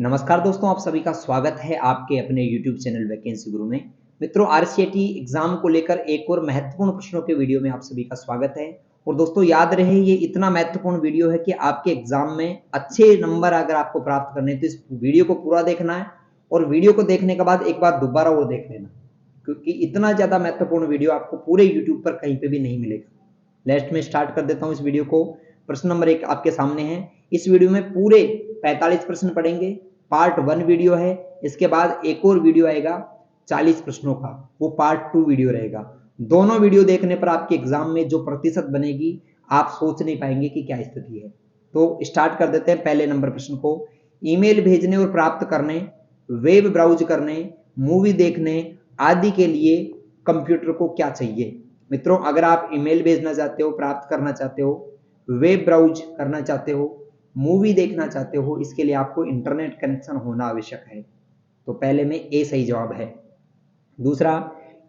नमस्कार दोस्तों, आप सभी का स्वागत है आपके अपने YouTube चैनल वैकेंसी गुरु में। मित्रों, आरसीईटी एग्जाम को लेकर एक और महत्वपूर्ण प्रश्नों के वीडियो में आप सभी का स्वागत है। और दोस्तों याद रहे, ये इतना महत्वपूर्ण वीडियो है कि आपके एग्जाम में अच्छे नंबर अगर आपको प्राप्त करने हैं तो इस वीडियो को पूरा देखना है और वीडियो को देखने के बाद एक बार दोबारा वो देख लेना, क्योंकि इतना ज्यादा महत्वपूर्ण वीडियो आपको पूरे यूट्यूब पर कहीं पे भी नहीं मिलेगा। लास्ट में स्टार्ट कर देता हूँ इस वीडियो को। प्रश्न नंबर 1 आपके सामने है। इस वीडियो में पूरे 45 प्रश्न पढ़ेंगे। पार्ट 1 वीडियो है, इसके बाद एक और वीडियो आएगा 40 प्रश्नों का, वो पार्ट 2 वीडियो रहेगा। दोनों वीडियो देखने पर आपके एग्जाम में जो प्रतिशत बनेगी आप सोच नहीं पाएंगे कि क्या स्थिति है। तो स्टार्ट कर देते हैं पहले नंबर प्रश्न को। ईमेल भेजने और प्राप्त करने, वेब ब्राउज करने, मूवी देखने आदि के लिए कंप्यूटर को क्या चाहिए? मित्रों, अगर आप ईमेल भेजना चाहते हो, प्राप्त करना चाहते हो, वेब ब्राउज करना चाहते हो, मूवी देखना चाहते हो, इसके लिए आपको इंटरनेट कनेक्शन होना आवश्यक है। तो पहले में ए सही जवाब है। दूसरा,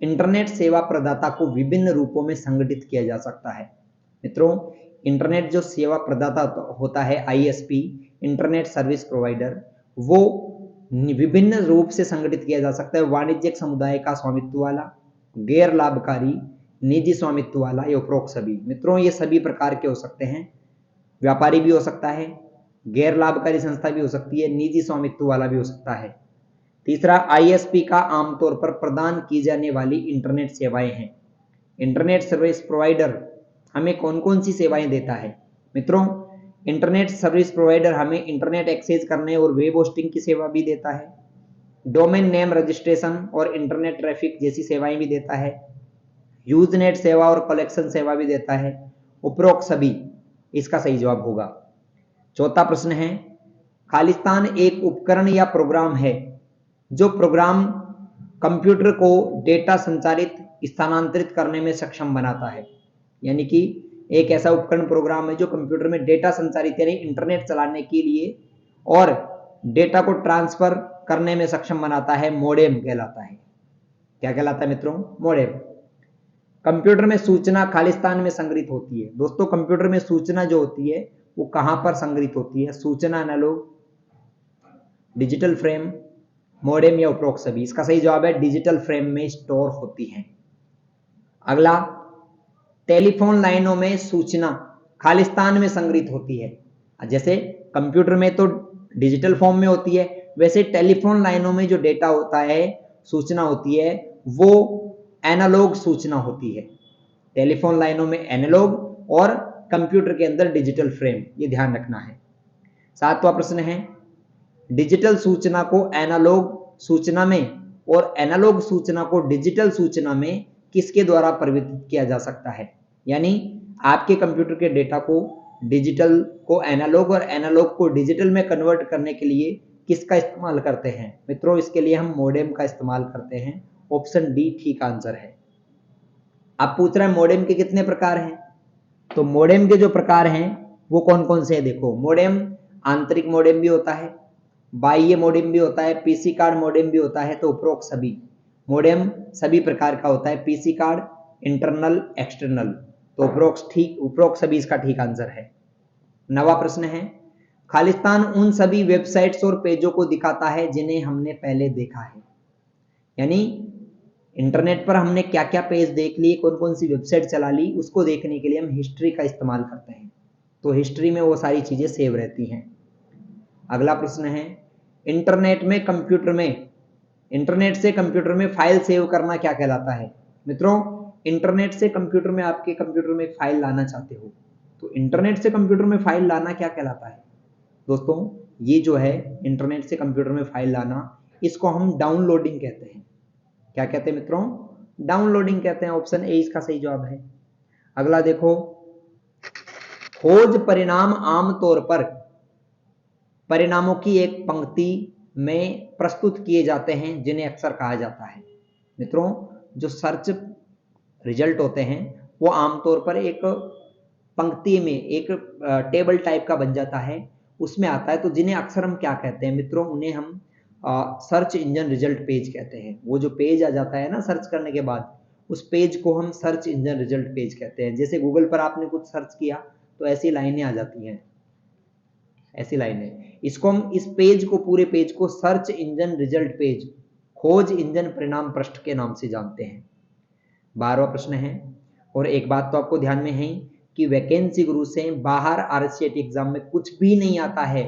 इंटरनेट सेवा प्रदाता को विभिन्न रूपों में संगठित किया जा सकता है। मित्रों, इंटरनेट जो सेवा प्रदाता होता है, आईएसपी, इंटरनेट सर्विस प्रोवाइडर, वो विभिन्न रूप से संगठित किया जा सकता है। वाणिज्यिक समुदाय का स्वामित्व वाला, गैर लाभकारी, निजी स्वामित्व वाला, या उपरोक्त सभी। मित्रों, ये सभी प्रकार के हो सकते हैं। व्यापारी भी हो सकता है, गैर लाभकारी संस्था भी हो सकती है, निजी स्वामित्व वाला भी हो सकता है। तीसरा, आईएसपी का आमतौर पर प्रदान की जाने वाली इंटरनेट सेवाएं हैं। इंटरनेट सर्विस प्रोवाइडर हमें कौन कौन सी सेवाएं देता है? मित्रों, इंटरनेट सर्विस प्रोवाइडर हमें इंटरनेट एक्सेस करने और वेब होस्टिंग की सेवा भी देता है, डोमेन नेम रजिस्ट्रेशन और इंटरनेट ट्रैफिक जैसी सेवाएं भी देता है, यूजनेट सेवा और कलेक्शन सेवा भी देता है। उपरोक्त सभी इसका सही जवाब होगा। चौथा प्रश्न है, खालिस्तान एक उपकरण या प्रोग्राम है जो प्रोग्राम कंप्यूटर को डेटा संचारित स्थानांतरित करने में सक्षम बनाता है। यानी कि एक ऐसा उपकरण प्रोग्राम है जो कंप्यूटर में डेटा संचारित यानी इंटरनेट चलाने के लिए और डेटा को ट्रांसफर करने में सक्षम बनाता है। मोडेम कहलाता है। क्या कहलाता है मित्रों? मोडेम। कंप्यूटर में सूचना खालिस्तान में संग्रहित होती है। दोस्तों, कंप्यूटर में सूचना जो होती है वो कहां पर संग्रहित होती है? सूचना एनालॉग, डिजिटल फ्रेम, मोडेम या उपरोक्त सभी। इसका सही जवाब है डिजिटल फ्रेम में स्टोर होती है। अगला, टेलीफोन लाइनों में सूचना खालिस्तान में संग्रहित होती है। जैसे कंप्यूटर में तो डिजिटल फॉर्म में होती है, वैसे टेलीफोन लाइनों में जो डेटा होता है, सूचना होती है, वो एनालॉग सूचना होती है। टेलीफोन लाइनों में एनालॉग और कंप्यूटर के अंदर डिजिटल फ्रेम, ये ध्यान रखना है। 7वां प्रश्न है, डिजिटल सूचना को एनालॉग सूचना में और एनालॉग सूचना को डिजिटल सूचना में किसके द्वारा परिवर्तित किया जा सकता है? यानी आपके कंप्यूटर के डेटा को डिजिटल को एनालॉग और एनालॉग को डिजिटल में कन्वर्ट करने के लिए किसका इस्तेमाल करते हैं? मित्रों, इसके लिए हम मोडेम का इस्तेमाल करते हैं। ऑप्शन डी ठीक आंसर है। अब पूछ रहा है मोडेम के कितने प्रकार हैं? तो मोडेम के जो प्रकार हैं वो कौन कौन से हैं? देखो, मोडेम आंतरिक मोडेम भी होता है, बाह्य मोडेम भी होता है, पीसी कार्ड मोडेम भी होता है। तो उपरोक्त सभी मोडेम सभी प्रकार का होता है, पीसी कार्ड, इंटरनल, एक्सटर्नल। तो उपरोक्त सभी इसका ठीक आंसर है। 9वां प्रश्न है, खालिस्तान उन सभी वेबसाइट्स और पेजों को दिखाता है जिन्हें हमने पहले देखा है। यानी इंटरनेट पर हमने क्या क्या पेज देख लिए, कौन कौन सी वेबसाइट चला ली, उसको देखने के लिए हम हिस्ट्री का इस्तेमाल करते हैं। तो हिस्ट्री में वो सारी चीजें सेव रहती हैं। अगला प्रश्न है, इंटरनेट से कंप्यूटर में फाइल सेव करना क्या कहलाता है? मित्रों, इंटरनेट से कंप्यूटर में आपके कंप्यूटर में एक फाइल लाना चाहते हो, तो इंटरनेट से कंप्यूटर में फाइल लाना क्या कहलाता है? दोस्तों, ये जो है इंटरनेट से कंप्यूटर में फाइल लाना, इसको हम डाउनलोडिंग कहते हैं। क्या कहते हैं मित्रों? डाउनलोडिंग कहते हैं। ऑप्शन ए इसका सही जवाब है। अगला देखो, खोज परिणाम आमतौर पर परिणामों की एक पंक्ति में प्रस्तुत किए जाते हैं जिन्हें अक्सर कहा जाता है। मित्रों, जो सर्च रिजल्ट होते हैं वो आमतौर पर एक पंक्ति में एक टेबल टाइप का बन जाता है, उसमें आता है। तो जिन्हें अक्सर हम क्या कहते हैं मित्रों? उन्हें हम सर्च इंजन रिजल्ट पेज कहते हैं। वो जो पेज आ जाता है ना सर्च करने के बाद, उस पेज को हम सर्च इंजन रिजल्ट पेज कहते हैं। जैसे गूगल पर आपने कुछ सर्च किया तो ऐसी लाइनें आ जाती हैं। ऐसी लाइन है। इसको हम इस पेज को, पूरे पेज को सर्च इंजन रिजल्ट पेज, खोज इंजन परिणाम पृष्ठ के नाम से जानते हैं। 12वां प्रश्न है, और एक बात तो आपको ध्यान में है कि वैकेंसी गुरु से बाहर आरसीईटी एग्जाम में कुछ भी नहीं आता है।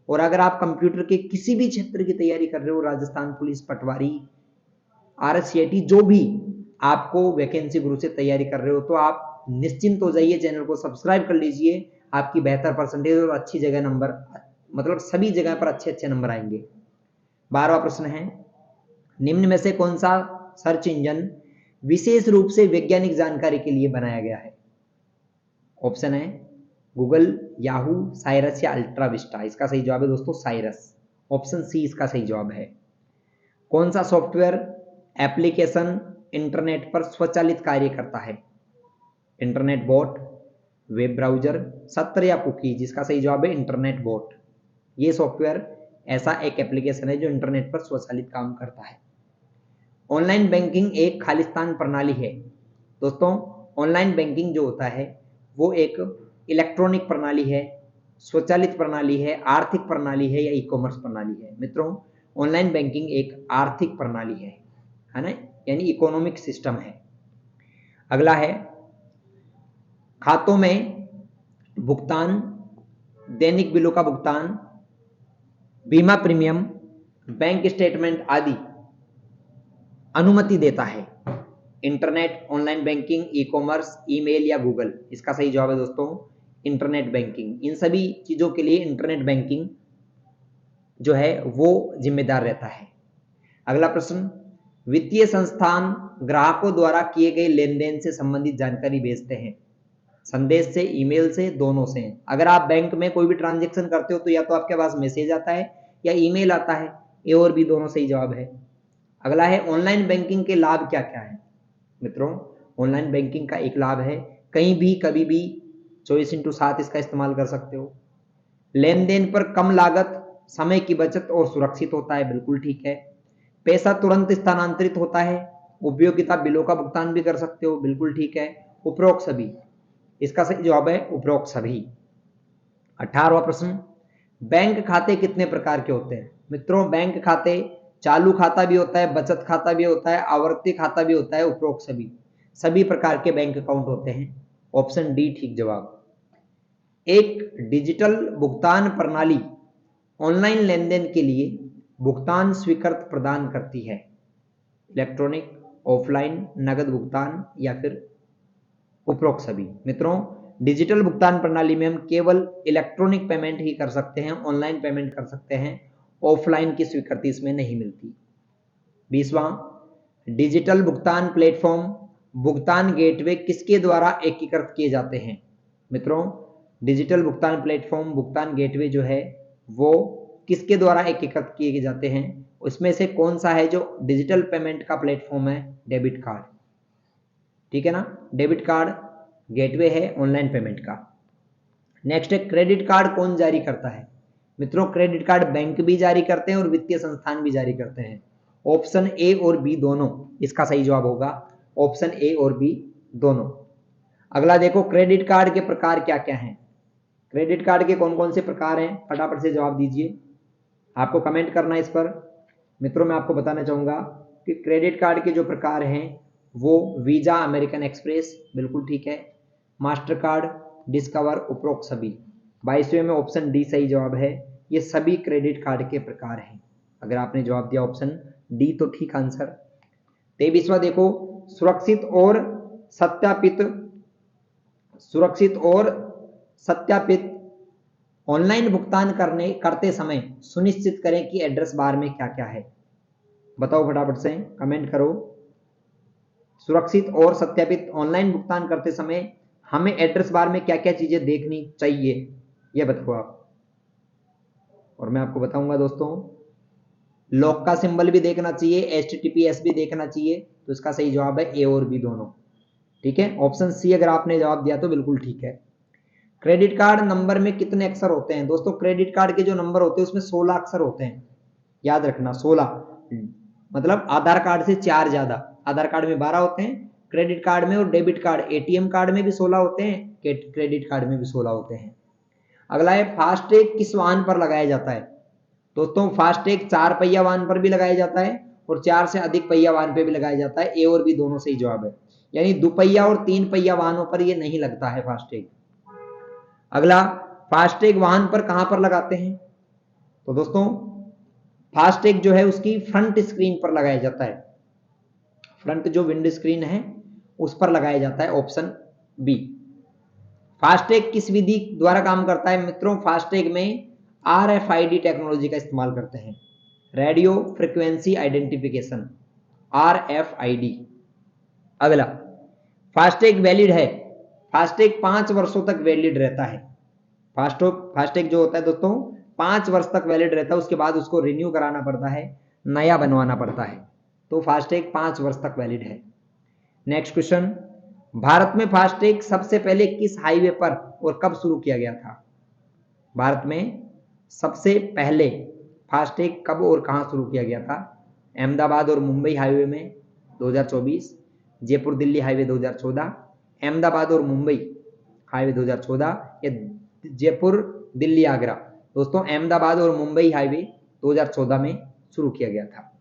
और अगर आप कंप्यूटर के किसी भी क्षेत्र की तैयारी कर रहे हो, राजस्थान पुलिस, पटवारी, आरसीईटी, जो भी आपको वैकेंसी गुरु से तैयारी कर रहे हो, तो आप निश्चिंत हो जाइए, चैनल को सब्सक्राइब कर लीजिए। आपकी बेहतर परसेंटेज और अच्छी जगह नंबर, मतलब सभी जगह पर अच्छे अच्छे नंबर आएंगे। 12वां प्रश्न है, निम्न में से कौन सा सर्च इंजन विशेष रूप से वैज्ञानिक जानकारी के लिए बनाया गया है? ऑप्शन है गूगल, याहू, साइरस या अल्ट्रा विस्टा। इसका सही जवाब है दोस्तों साइरस। ऑप्शन सी इसका सही जवाब है। कौन सा सॉफ्टवेयर एप्लीकेशन इंटरनेट पर स्वचालित कार्य करता है? इंटरनेट बोट, वेब ब्राउजर, सत्र या कुकी। जिसका सही जवाब है इंटरनेट बोट। ये सॉफ्टवेयर ऐसा एक एप्लीकेशन है जो इंटरनेट पर स्वचालित काम करता है। ऑनलाइन बैंकिंग एक खालिस्तान प्रणाली है। दोस्तों, ऑनलाइन बैंकिंग जो होता है वो एक इलेक्ट्रॉनिक प्रणाली है, स्वचालित प्रणाली है, आर्थिक प्रणाली है या ई कॉमर्स प्रणाली है? मित्रों, ऑनलाइन बैंकिंग एक आर्थिक प्रणाली है ना, यानी इकोनॉमिक सिस्टम है। अगला है, खातों में भुगतान, दैनिक बिलों का भुगतान, बीमा प्रीमियम, बैंक स्टेटमेंट आदि अनुमति देता है internet, online banking, e commerce, email या गूगल? इसका सही जवाब है दोस्तों इंटरनेट बैंकिंग। इन सभी चीजों के लिए इंटरनेट बैंकिंग जो है वो जिम्मेदार रहता है। अगला प्रश्न, वित्तीय संस्थान ग्राहकों द्वारा किए गए लेन देन से संबंधित जानकारी भेजते हैं, संदेश से, ईमेल से, दोनों से? अगर आप बैंक में कोई भी ट्रांजेक्शन करते हो तो या तो आपके पास मैसेज आता है या ईमेल आता है, ए और बी दोनों सही जवाब है। अगला है, ऑनलाइन बैंकिंग के लाभ क्या क्या है? मित्रों, ऑनलाइन बैंकिंग का एक लाभ है कहीं भी कभी भी 24/7 इसका इस्तेमाल कर सकते हो। लेन देन पर कम लागत, समय की बचत और सुरक्षित होता है, बिल्कुल ठीक है। पैसा तुरंत स्थानांतरित होता है, उपयोगिता बिलों का भुगतान भी कर सकते हो, बिल्कुल ठीक है। उपरोक्त सभी, इसका सही जवाब है उपरोक्त सभी। 18वां प्रश्न, बैंक खाते कितने प्रकार के होते हैं? मित्रों, बैंक खाते चालू खाता भी होता है, बचत खाता भी होता है, आवर्ती खाता भी होता है, उपरोक्त सभी प्रकार के बैंक अकाउंट होते हैं। ऑप्शन डी ठीक जवाब। एक डिजिटल भुगतान प्रणाली ऑनलाइन लेनदेन के लिए भुगतान स्वीकृत प्रदान करती है, इलेक्ट्रॉनिक, ऑफलाइन, नगद भुगतान या फिर उपरोक्त सभी? मित्रों, डिजिटल भुगतान प्रणाली में हम केवल इलेक्ट्रॉनिक पेमेंट ही कर सकते हैं, ऑनलाइन पेमेंट कर सकते हैं, ऑफलाइन की स्वीकृति इसमें नहीं मिलती। 20वां, डिजिटल भुगतान प्लेटफॉर्म, भुगतान गेटवे किसके द्वारा एकीकृत किए जाते हैं? मित्रों, डिजिटल भुगतान प्लेटफॉर्म, भुगतान गेटवे जो है वो किसके द्वारा एकीकृत किए जाते हैं? उसमें से कौन सा है जो डिजिटल पेमेंट का प्लेटफॉर्म है? डेबिट कार्ड, ठीक है ना, डेबिट कार्ड गेटवे है ऑनलाइन पेमेंट का। नेक्स्ट है, क्रेडिट कार्ड कौन जारी करता है? मित्रों, क्रेडिट कार्ड बैंक भी जारी करते हैं और वित्तीय संस्थान भी जारी करते हैं। ऑप्शन ए और बी दोनों इसका सही जवाब होगा, ऑप्शन ए और बी दोनों। अगला देखो, क्रेडिट कार्ड के प्रकार क्या क्या हैं? क्रेडिट कार्ड के कौन कौन से प्रकार हैं, फटाफट से जवाब दीजिए, आपको कमेंट करना है इस पर। मित्रों, मैं आपको बताना चाहूंगा कि क्रेडिट कार्ड के जो प्रकार हैं वो वीजा, अमेरिकन एक्सप्रेस, बिल्कुल ठीक है, मास्टर कार्ड, डिस्कवर, उपरोक्त सभी। 22वें में ऑप्शन डी सही जवाब है, ये सभी क्रेडिट कार्ड के प्रकार हैं। अगर आपने जवाब दिया ऑप्शन डी तो ठीक आंसर। 23वां देखो, सुरक्षित और सत्यापित ऑनलाइन भुगतान करते समय सुनिश्चित करें कि एड्रेस बार में क्या क्या है? बताओ फटाफट से, कमेंट करो। सुरक्षित और सत्यापित ऑनलाइन भुगतान करते समय हमें एड्रेस बार में क्या क्या चीजें देखनी चाहिए, ये बताओ आप। और मैं आपको बताऊंगा दोस्तों, लॉक का सिंबल भी देखना चाहिए, HTTPS भी देखना चाहिए, तो इसका सही जवाब है ए और बी दोनों, ठीक है। ऑप्शन सी अगर आपने जवाब दिया तो बिल्कुल ठीक है। क्रेडिट कार्ड नंबर में कितने अक्षर होते हैं? दोस्तों, क्रेडिट कार्ड के जो नंबर होते हैं उसमें 16 अक्षर होते हैं, याद रखना 16, मतलब आधार कार्ड से 4 ज्यादा। आधार कार्ड में 12 होते हैं, क्रेडिट कार्ड में और डेबिट कार्ड, ATM कार्ड में भी 16 होते हैं, क्रेडिट कार्ड में भी 16 होते हैं। अगला है फास्टैग किस वाहन पर लगाया जाता है? दोस्तों फास्टैग 4 पहिया वाहन पर भी लगाया जाता है और 4 से अधिक पहिया वाहन पे भी लगाया जाता है। ए और बी दोनों सही जवाब है, यानी दुपहिया और 3 पहिया वाहनों पर ये नहीं लगता है फास्टैग। अगला, फास्टैग वाहन पर कहां पर लगाते हैं? तो दोस्तों फास्टैग जो है उसकी फ्रंट स्क्रीन पर लगाया जाता है, फ्रंट जो विंड स्क्रीन है उस पर लगाया जाता है, ऑप्शन बी। फास्टैग किस विधि द्वारा काम करता है मित्रों? फास्टैग में RFID टेक्नोलॉजी का इस्तेमाल करते हैं, रेडियो फ्रीक्वेंसी आइडेंटिफिकेशन, RFID। अगला, फास्टैग वैलिड है? फास्टैग 5 वर्षों तक वैलिड रहता है। फास्टैग जो होता है दोस्तों 5 वर्ष तक वैलिड रहता है, उसके बाद उसको रिन्यू कराना पड़ता है, नया बनवाना पड़ता है। तो फास्टैग 5 वर्ष तक वैलिड है। नेक्स्ट क्वेश्चन, भारत में फास्टैग सबसे पहले किस हाईवे पर और कब शुरू किया गया था? भारत में सबसे पहले फास्टैग कब और कहां शुरू किया गया था? अहमदाबाद और मुंबई हाईवे में 2024, जयपुर दिल्ली हाईवे 2014, अहमदाबाद और मुंबई हाईवे 2014 या जयपुर दिल्ली आगरा? दोस्तों अहमदाबाद और मुंबई हाईवे 2014 में शुरू किया गया था।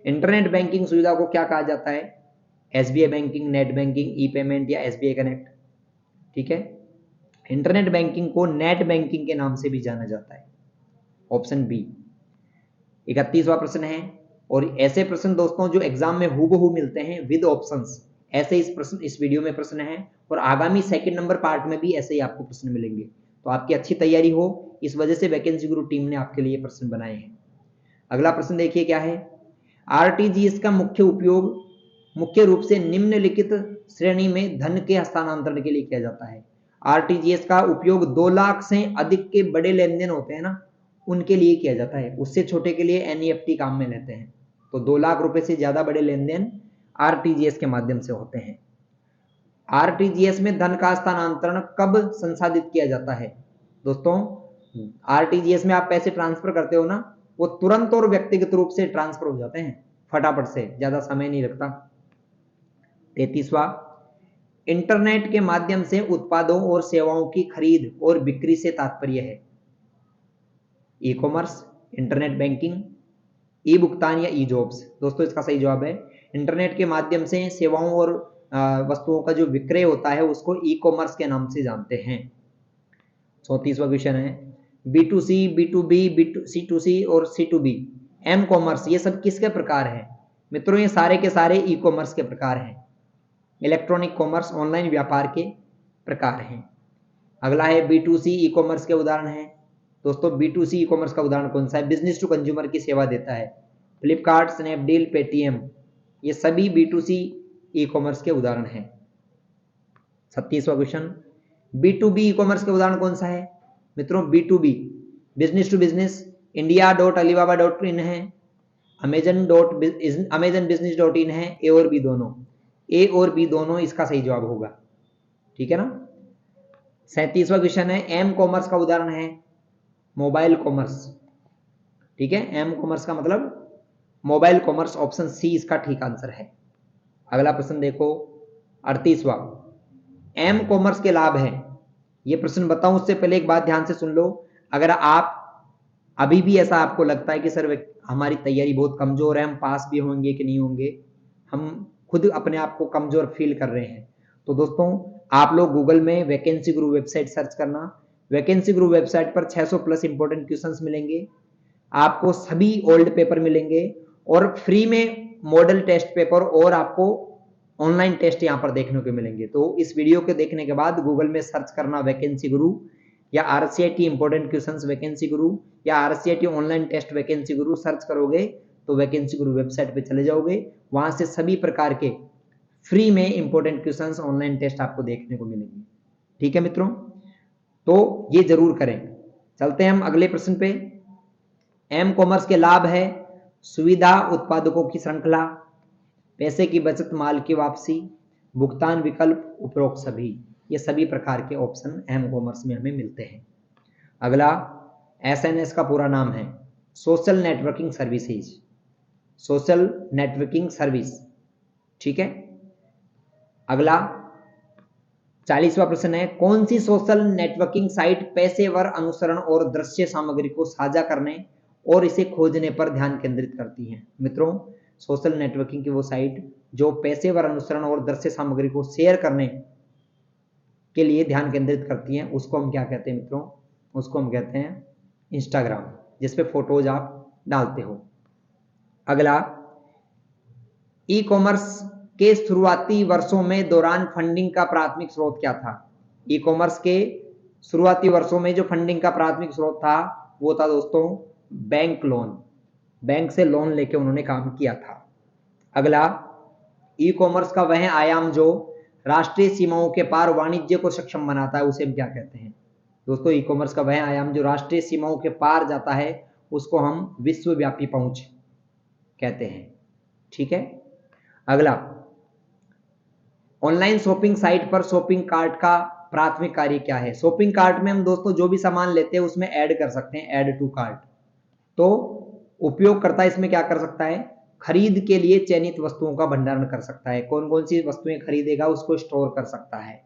इंटरनेट बैंकिंग सुविधा को क्या कहा जाता है? SBI बैंकिंग, नेट बैंकिंग, ई पेमेंट या SBI कनेक्ट? ठीक है, इंटरनेट बैंकिंग को नेट बैंकिंग के नाम से भी जाना जाता है, ऑप्शन बी। 31वां प्रश्न है, और ऐसे प्रश्न दोस्तों जो एग्जाम में हूबहू मिलते हैं विद ऑप्शंस, ऐसे इस वीडियो में प्रश्न है, और आगामी सेकंड नंबर पार्ट में भी ऐसे ही आपको प्रश्न मिलेंगे। तो आपकी अच्छी तैयारी हो, इस वजह से वैकेंसी गुरु टीम ने आपके लिए प्रश्न बनाए हैं। अगला प्रश्न देखिए क्या है, RTGS का मुख्य उपयोग मुख्य रूप से निम्नलिखित श्रेणी में धन के हस्तांतरण के लिए किया जाता है। RTGS का उपयोग 2 लाख से अधिक के बड़े लेन देन होते हैं ना, उनके लिए किया जाता है, उससे छोटे के लिए NEFT काम में लेते हैं। तो 2 लाख रुपए से ज्यादा बड़े लेन देन RTGS के माध्यम से होते हैं। RTGS में धन का हस्तांतरण कब संसाधित किया जाता है? दोस्तों RTGS में आप पैसे ट्रांसफर करते हो ना, वो तुरंत और व्यक्तिगत रूप से ट्रांसफर हो जाते हैं, फटाफट से, ज्यादा समय नहीं लगता। 33वां, इंटरनेट के माध्यम से उत्पादों और सेवाओं की खरीद और बिक्री से तात्पर्य है? ई कॉमर्स, इंटरनेट बैंकिंग, ई भुगतान या ई जॉब्स? दोस्तों इसका सही जवाब है इंटरनेट के माध्यम से सेवाओं और वस्तुओं का जो विक्रय होता है उसको ई कॉमर्स के नाम से जानते हैं। 34वां क्वेश्चन है, B2C, B2B, C2C और C2B, एम कॉमर्स, ये सब किसके प्रकार हैं? मित्रों ये सारे के सारे ई कॉमर्स के प्रकार हैं, इलेक्ट्रॉनिक कॉमर्स, ऑनलाइन व्यापार के प्रकार हैं। अगला है B2C ई कॉमर्स के उदाहरण हैं। दोस्तों B2C ई कॉमर्स का उदाहरण कौन सा है? बिजनेस टू कंज्यूमर की सेवा देता है, फ्लिपकार्ट, स्नैपडील, पेटीएम, ये सभी B2C ई कॉमर्स के उदाहरण हैं। 37वां क्वेश्चन, B2B ई कॉमर्स के उदाहरण कौन सा है? मित्रों B2B, business to business, india.alibaba.in है, amazon.business.in है, ए और बी दोनों, ए और बी दोनों इसका सही जवाब होगा, ठीक है ना। 37वां क्वेश्चन है, एम कॉमर्स का उदाहरण है मोबाइल कॉमर्स, ठीक है, एम कॉमर्स का मतलब मोबाइल कॉमर्स, ऑप्शन सी इसका ठीक आंसर है। अगला प्रश्न देखो 38वां, एम कॉमर्स के लाभ हैं, ये प्रश्न बताऊं उससे पहले एक बात ध्यान से सुन लो। अगर आप अभी भी ऐसा आपको लगता है कि सर हमारी तैयारी बहुत कमजोर है, हम पास भी होंगे कि नहीं होंगे, हम खुद अपने आप को कमजोर फील कर रहे हैं, तो दोस्तों आप लोग गूगल में वैकेंसी गुरु वेबसाइट सर्च करना। वैकेंसी गुरु वेबसाइट पर 600 प्लस इंपॉर्टेंट क्वेश्चंस मिलेंगे, आपको सभी ओल्ड पेपर मिलेंगे और फ्री में मॉडल टेस्ट पेपर और आपको ऑनलाइन टेस्ट यहां पर देखने को मिलेंगे। तो इस वीडियो को देखने के बाद गूगल में सर्च करना वैकेंसी गुरु या RCIT इंपॉर्टेंट क्वेश्चंस वैकेंसी गुरु या RCIT ऑनलाइन टेस्ट वैकेंसी गुरु सर्च करोगे तो वैकेंसी गुरु वेबसाइट पे चले जाओगे, वहां से सभी प्रकार के फ्री में इंपॉर्टेंट क्वेश्चंस ऑनलाइन टेस्ट आपको देखने को मिलेंगे, ठीक है मित्रों, तो ये जरूर करें। चलते हैं हम अगले प्रश्न पे। एम कॉमर्स के लाभ है सुविधा, उत्पादकों की श्रृंखला, पैसे की बचत, माल की वापसी, भुगतान विकल्प, उपरोक्त सभी, ये सभी प्रकार के ऑप्शन एम कॉमर्स में हमें मिलते हैं। अगला SNS का पूरा नाम है social networking services, social networking service, ठीक है। अगला 40वां प्रश्न है, कौन सी सोशल नेटवर्किंग साइट पेशेवर अनुसरण और दृश्य सामग्री को साझा करने और इसे खोजने पर ध्यान केंद्रित करती है? मित्रों, सोशल नेटवर्किंग की वो साइट जो पेशेवर अनुसरण और दृश्य सामग्री को शेयर करने के लिए ध्यान केंद्रित करती हैं, उसको हम क्या कहते हैं मित्रों? उसको हम कहते हैं इंस्टाग्राम, जिसपे फोटोज आप डालते हो। अगला, ई कॉमर्स के शुरुआती वर्षों में दौरान फंडिंग का प्राथमिक स्रोत क्या था? ई कॉमर्स के शुरुआती वर्षों में जो फंडिंग का प्राथमिक स्रोत था वो था दोस्तों बैंक लोन। बैंक से लोन लेके उन्होंने काम किया था। अगला, ई कॉमर्स का वह आयाम जो राष्ट्रीय सीमाओं के पार वाणिज्य को सक्षम बनाता है, उसे हम क्या कहते हैं? दोस्तों, ई कॉमर्स का वह आयाम जो राष्ट्रीय सीमाओं के पार जाता है उसको हम विश्वव्यापी पहुंच कहते हैं। ठीक है। अगला, ऑनलाइन शॉपिंग साइट पर शॉपिंग कार्ट का प्राथमिक कार्य क्या है? शॉपिंग कार्ट में हम दोस्तों जो भी सामान लेते हैं उसमें ऐड कर सकते हैं, ऐड टू कार्ट। तो उपयोगकर्ता इसमें क्या कर सकता है? खरीद के लिए चयनित वस्तुओं का भंडारण कर सकता है। कौन कौन सी वस्तुएं खरीदेगा उसको स्टोर कर सकता है।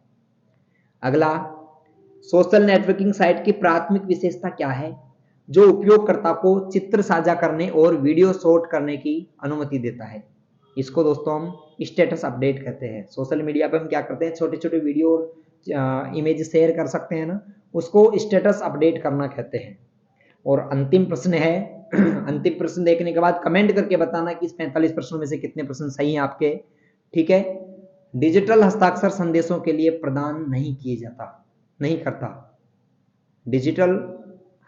अगला, सोशल नेटवर्किंग साइट की प्राथमिक विशेषता क्या है? जो उपयोगकर्ता को चित्र साझा करने और वीडियो शॉट करने की अनुमति देता है। इसको दोस्तों हम स्टेटस अपडेट कहते हैं। सोशल मीडिया पे हम क्या करते हैं, छोटे छोटे वीडियो और इमेज शेयर कर सकते हैं ना, उसको स्टेटस अपडेट करना कहते हैं। और अंतिम प्रश्न है अंतिम प्रश्न देखने के बाद कमेंट करके बताना कि इस 45 प्रश्नों में से कितने प्रश्न सही हैं आपके। ठीक है। डिजिटल हस्ताक्षर संदेशों के लिए प्रदान नहीं करता। डिजिटल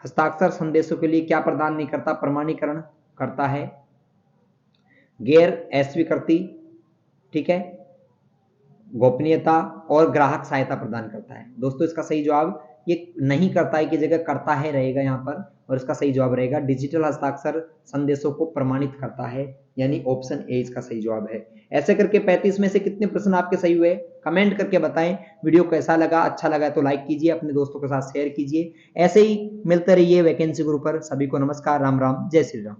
हस्ताक्षर संदेशों के लिए क्या प्रदान नहीं करता? प्रमाणीकरण करता है, गैर अस्वीकृति, ठीक है, गोपनीयता और ग्राहक सहायता प्रदान करता है। दोस्तों, इसका सही जवाब ये नहीं करता है की जगह करता है रहेगा यहाँ पर, और इसका सही जवाब रहेगा डिजिटल हस्ताक्षर संदेशों को प्रमाणित करता है, यानी ऑप्शन ए इसका सही जवाब है। ऐसे करके 35 में से कितने प्रश्न आपके सही हुए कमेंट करके बताएं। वीडियो कैसा लगा, अच्छा लगा तो लाइक कीजिए, अपने दोस्तों के साथ शेयर कीजिए। ऐसे ही मिलते रहिए वैकेंसी गुरु पर। सभी को नमस्कार, राम राम, जय श्री राम।